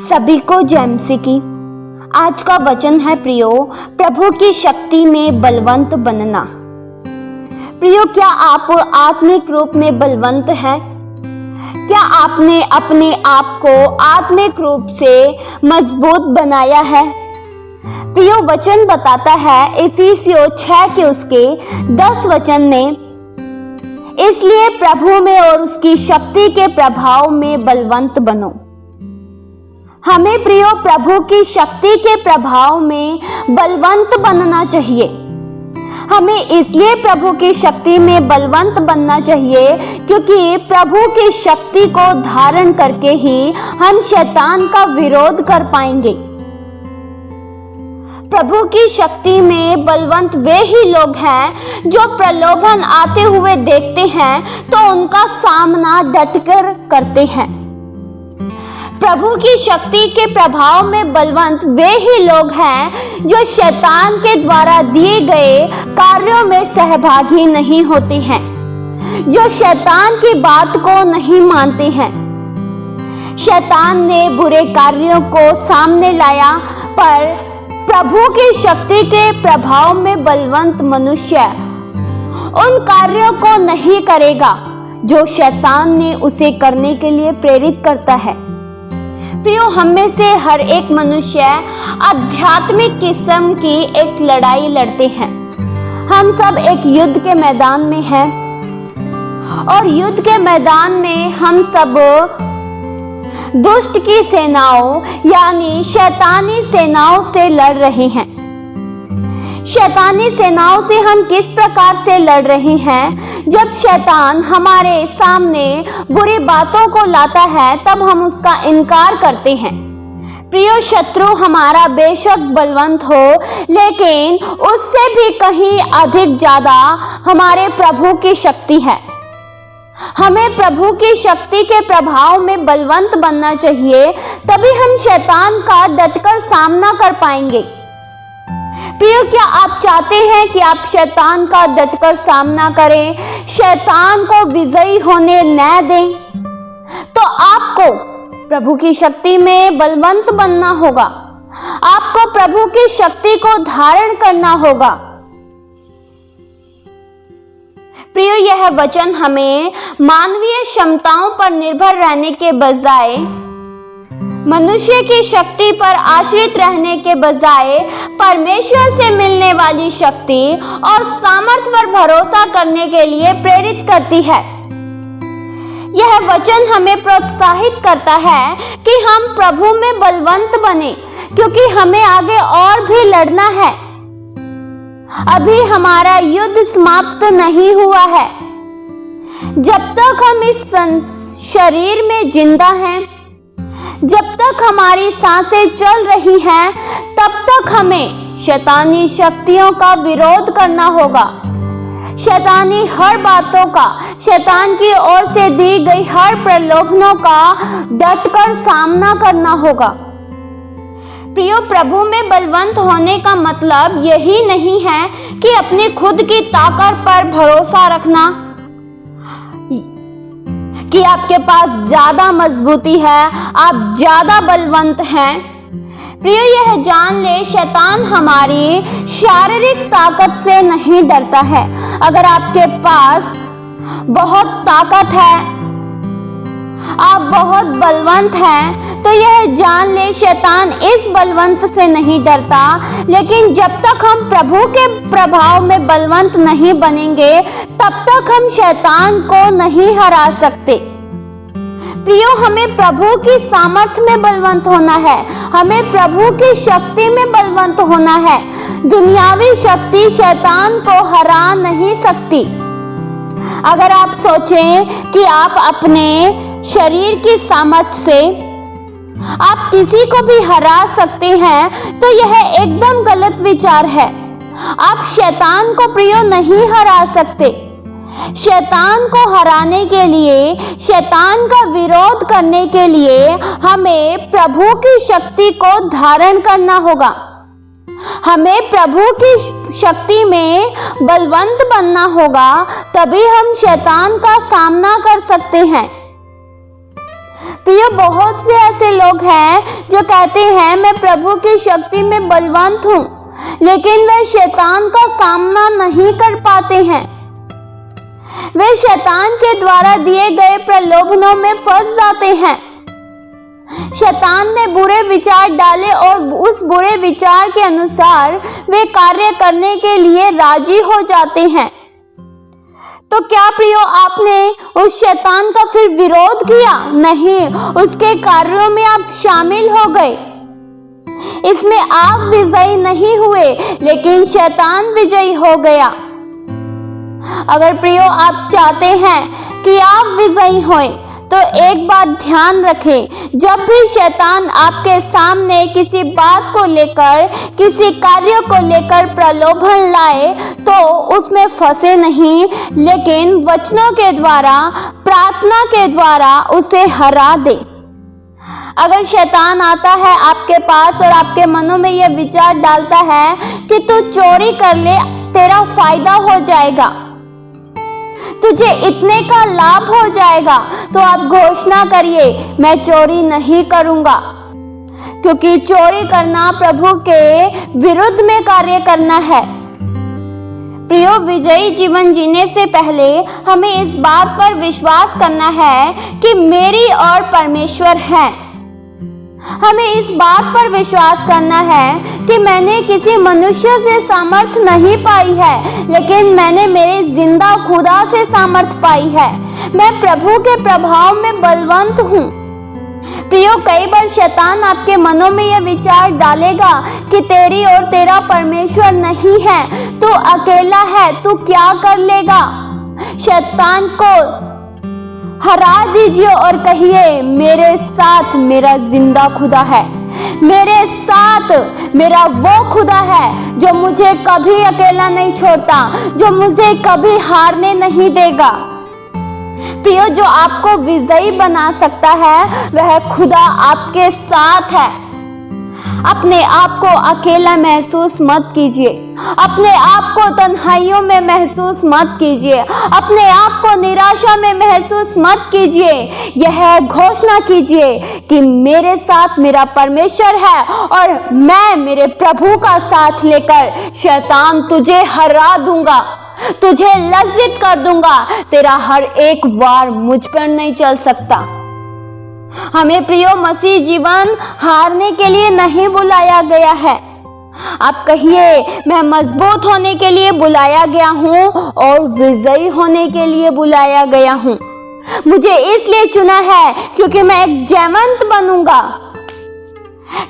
सभी को जय मसीह की। आज का वचन है प्रियो, प्रभु की शक्ति में बलवंत बनना। प्रियो, क्या आप आत्मिक रूप में बलवंत हैं? क्या आपने अपने आप को आत्मिक रूप से मजबूत बनाया है? प्रियो, वचन बताता है इफिसियों 6 के उसके 10 वचन में, इसलिए प्रभु में और उसकी शक्ति के प्रभाव में बलवंत बनो। हमें प्रियो प्रभु की शक्ति के प्रभाव में बलवंत बनना चाहिए। हमें इसलिए प्रभु की शक्ति में बलवंत बनना चाहिए क्योंकि प्रभु की शक्ति को धारण करके ही हम शैतान का विरोध कर पाएंगे। प्रभु की शक्ति में बलवंत वे ही लोग हैं जो प्रलोभन आते हुए देखते हैं तो उनका सामना डटकर करते हैं। प्रभु की शक्ति के प्रभाव में बलवंत वे ही लोग हैं जो शैतान के द्वारा दिए गए कार्यों में सहभागी नहीं होते हैं, जो शैतान की बात को नहीं मानते हैं। शैतान ने बुरे कार्यों को सामने लाया, पर प्रभु की शक्ति के प्रभाव में बलवंत मनुष्य उन कार्यों को नहीं करेगा जो शैतान ने उसे करने के लिए प्रेरित करता है। प्रियो, हम में से हर एक मनुष्य आध्यात्मिक किस्म की एक लड़ाई लड़ते हैं। हम सब एक युद्ध के मैदान में हैं और युद्ध के मैदान में हम सब दुष्ट की सेनाओं यानी शैतानी सेनाओं से लड़ रहे हैं। शैतानी सेनाओं से हम किस प्रकार से लड़ रहे हैं? जब शैतान हमारे सामने बुरी बातों को लाता है तब हम उसका इनकार करते हैं। प्रियो, शत्रु हमारा बेशक बलवंत हो, लेकिन उससे भी कहीं अधिक ज्यादा हमारे प्रभु की शक्ति है। हमें प्रभु की शक्ति के प्रभाव में बलवंत बनना चाहिए, तभी हम शैतान का डटकर सामना कर पाएंगे। प्रियो, क्या आप चाहते हैं कि आप शैतान का डटकर सामना करें, शैतान को विजयी होने न दें? तो आपको प्रभु की शक्ति में बलवंत बनना होगा। आपको प्रभु की शक्ति को धारण करना होगा। प्रियो, यह वचन हमें मानवीय क्षमताओं पर निर्भर रहने के बजाय, मनुष्य की शक्ति पर आश्रित रहने के बजाय परमेश्वर से मिलने वाली शक्ति और सामर्थ्य पर भरोसा करने के लिए प्रेरित करती है। यह वचन हमें प्रोत्साहित करता है कि हम प्रभु में बलवंत बने, क्योंकि हमें आगे और भी लड़ना है। अभी हमारा युद्ध समाप्त नहीं हुआ है। जब तक हम इस शरीर में जिंदा हैं, जब तक हमारी सांसें चल रही हैं, तब तक हमें शैतानी शक्तियों का विरोध करना होगा। शैतानी हर बातों का, शैतान की ओर से दी गई हर प्रलोभनों का डटकर सामना करना होगा। प्रियो, प्रभु में बलवंत होने का मतलब यही नहीं है कि अपनी खुद की ताकत पर भरोसा रखना, कि आपके पास ज्यादा मजबूती है, आप ज्यादा बलवंत हैं। प्रियो, यह जान ले, शैतान हमारी शारीरिक ताकत से नहीं डरता है। अगर आपके पास बहुत ताकत है, आप बहुत बलवंत हैं, तो यह जान ले शैतान इस बलवंत से नहीं डरता। लेकिन जब तक हम प्रभु के प्रभाव में बलवंत नहीं बनेंगे, तब तक हम शैतान को नहीं हरा सकते। प्रियो, हमें प्रभु की सामर्थ्य में बलवंत होना है। हमें प्रभु की शक्ति में बलवंत होना है। दुनियावी शक्ति शैतान को हरा नहीं सकती। अगर आप सोचें कि आप अपने शरीर की सामर्थ्य से आप किसी को भी हरा सकते हैं, तो यह एकदम गलत विचार है। आप शैतान को प्रियो नहीं हरा सकते। शैतान को हराने के लिए, शैतान का विरोध करने के लिए हमें प्रभु की शक्ति को धारण करना होगा। हमें प्रभु की शक्ति में बलवंत बनना होगा, तभी हम शैतान का सामना कर सकते हैं। प्रिय, बहुत से ऐसे लोग हैं जो कहते हैं मैं प्रभु की शक्ति में बलवंत हूं, लेकिन वे शैतान का सामना नहीं कर पाते हैं। वे शैतान के द्वारा दिए गए प्रलोभनों में फंस जाते हैं। शैतान ने बुरे विचार डाले और उस बुरे विचार के अनुसार वे कार्य करने के लिए राजी हो जाते हैं। तो क्या प्रियो, आपने उस शैतान का फिर विरोध किया? नहीं, उसके कार्यों में आप शामिल हो गए। इसमें आप विजयी नहीं हुए, लेकिन शैतान विजयी हो गया। अगर प्रियो आप चाहते हैं कि आप विजयी हों, तो एक बात ध्यान रखें, जब भी शैतान आपके सामने किसी बात को लेकर, किसी कार्य को लेकर प्रलोभन लाए, तो उसमें फंसे नहीं, लेकिन वचनों के द्वारा, प्रार्थना के द्वारा उसे हरा दे। अगर शैतान आता है आपके पास और आपके मनों में यह विचार डालता है कि तू चोरी कर ले, तेरा फायदा हो जाएगा, तुझे इतने का लाभ हो जाएगा, तो आप घोषणा करिए मैं चोरी नहीं करूंगा, क्योंकि चोरी करना प्रभु के विरुद्ध में कार्य करना है। प्रियो, विजयी जीवन जीने से पहले हमें इस बात पर विश्वास करना है कि मेरी और परमेश्वर है। हमें इस बात पर विश्वास करना है कि मैंने किसी मनुष्य से सामर्थ नहीं पाई है, लेकिन मैंने मेरे जिंदा खुदा से सामर्थ पाई है। मैं प्रभु के प्रभाव में बलवंत हूँ। प्रियो, कई बार शैतान आपके मनों में यह विचार डालेगा कि तेरी और तेरा परमेश्वर नहीं है, तू अकेला है, तू क्या कर लेगा। शैतान को हरा दीजिए और कहिए मेरे साथ मेरा जिंदा खुदा है, मेरे साथ मेरा वो खुदा है जो मुझे कभी अकेला नहीं छोड़ता, जो मुझे कभी हारने नहीं देगा। प्रियो, जो आपको विजयी बना सकता है वह खुदा आपके साथ है। अपने आप को अकेला महसूस मत कीजिए, अपने आप को तन्हाइयों में महसूस मत कीजिए, अपने आप को निराशा में महसूस मत कीजिए। यह घोषणा कीजिए कि मेरे साथ मेरा परमेश्वर है और मैं मेरे प्रभु का साथ लेकर शैतान तुझे हरा दूंगा, तुझे लज्जित कर दूंगा, तेरा हर एक वार मुझ पर नहीं चल सकता। हमें प्रियो मसीह जीवन हारने के लिए नहीं बुलाया गया है। आप कहिए मैं मजबूत होने के लिए बुलाया गया हूँ और विजयी होने के लिए बुलाया गया हूँ। मुझे इसलिए चुना है क्योंकि मैं एक जयवंत बनूंगा।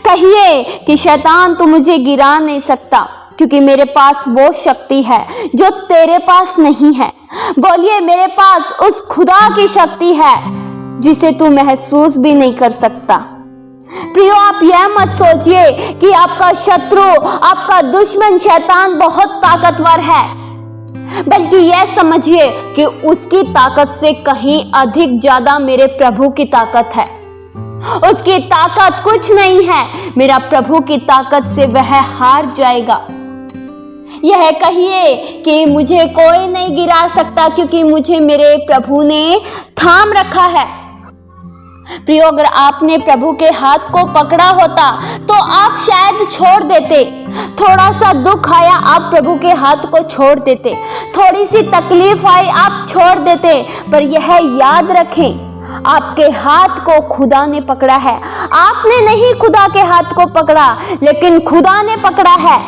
कहिए कि शैतान तू मुझे गिरा नहीं सकता, क्योंकि मेरे पास वो शक्ति है जो तेरे पास नहीं है। बोलिए मेरे पास उस खुदा की शक्ति है जिसे तू महसूस भी नहीं कर सकता। प्रियो, आप यह मत सोचिए कि आपका शत्रु, आपका दुश्मन शैतान बहुत ताकतवर है, बल्कि यह समझिए कि उसकी ताकत से कहीं अधिक ज्यादा मेरे प्रभु की ताकत है। उसकी ताकत कुछ नहीं है, मेरा प्रभु की ताकत से वह हार जाएगा। यह कहिए कि मुझे कोई नहीं गिरा सकता, क्योंकि मुझे मेरे प्रभु ने थाम रखा है। प्रियो, अगर आपने प्रभु के हाथ को पकड़ा होता तो आप शायद छोड़ देते। थोड़ा सा दुख आया, आप प्रभु के हाथ को छोड़ देते। थोड़ी सी तकलीफ आई, आप छोड़ देते। पर यह याद रखें, आपके हाथ को खुदा ने पकड़ा है। आपने नहीं खुदा के हाथ को पकड़ा, लेकिन खुदा ने पकड़ा है।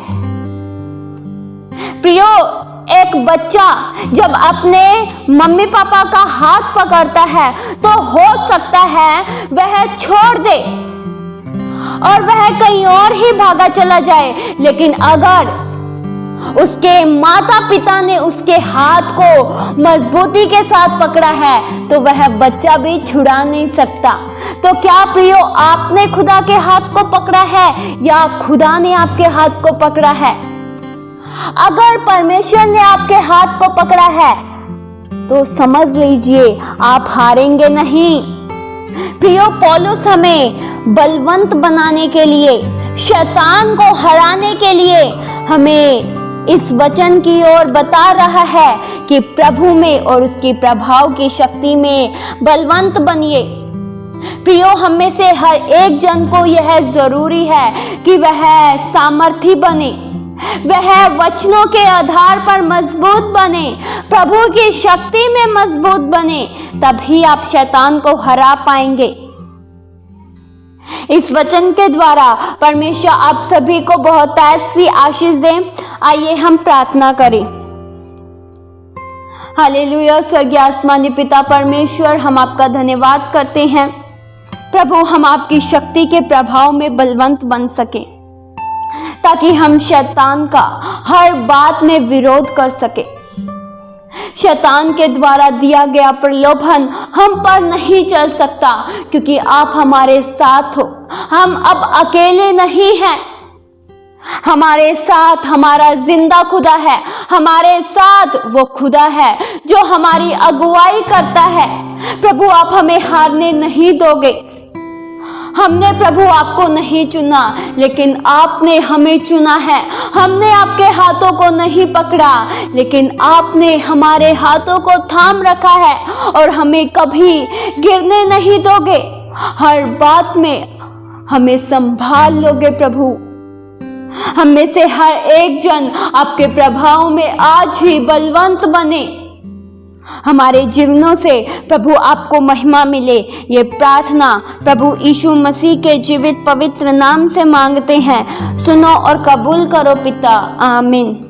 प्रियो, एक बच्चा जब अपने मम्मी पापा का हाथ पकड़ता है तो हो सकता है वह छोड़ दे और वह कहीं और ही भागा चला जाए, लेकिन अगर उसके माता पिता ने उसके हाथ को मजबूती के साथ पकड़ा है तो वह बच्चा भी छुड़ा नहीं सकता। तो क्या प्रियो, आपने खुदा के हाथ को पकड़ा है या खुदा ने आपके हाथ को पकड़ा है? अगर परमेश्वर ने आपके हाथ को पकड़ा है तो समझ लीजिए आप हारेंगे नहीं। प्रियो, पौलुस हमें बलवंत बनाने के लिए, शैतान को हराने के लिए हमें इस वचन की ओर बता रहा है कि प्रभु में और उसके प्रभाव की शक्ति में बलवंत बनिए। प्रियो, हम में से हर एक जन को यह जरूरी है कि वह सामर्थी बने, वह वचनों के आधार पर मजबूत बने, प्रभु की शक्ति में मजबूत बने, तभी आप शैतान को हरा पाएंगे। इस वचन के द्वारा परमेश्वर आप सभी को बहुतायत सी आशीष दे। आइए हम प्रार्थना करें। हालेलुया। स्वर्गीय आसमानी पिता परमेश्वर, हम आपका धन्यवाद करते हैं प्रभु, हम आपकी शक्ति के प्रभाव में बलवंत बन सके, ताकि हम शैतान का हर बात में विरोध कर सके। शैतान के द्वारा दिया गया प्रलोभन हम पर नहीं चल सकता, क्योंकि आप हमारे साथ हो। हम अब अकेले नहीं हैं, हमारे साथ हमारा जिंदा खुदा है, हमारे साथ वो खुदा है जो हमारी अगुवाई करता है। प्रभु, आप हमें हारने नहीं दोगे। हमने प्रभु आपको नहीं चुना, लेकिन आपने हमें चुना है। हमने आपके हाथों को नहीं पकड़ा, लेकिन आपने हमारे हाथों को थाम रखा है और हमें कभी गिरने नहीं दोगे। हर बात में हमें संभाल लोगे प्रभु। हम में से हर एक जन आपके प्रभाव में आज ही बलवंत बने। हमारे जीवनों से प्रभु आपको महिमा मिले। ये प्रार्थना प्रभु यीशु मसीह के जीवित पवित्र नाम से मांगते हैं। सुनो और कबूल करो पिता। आमीन।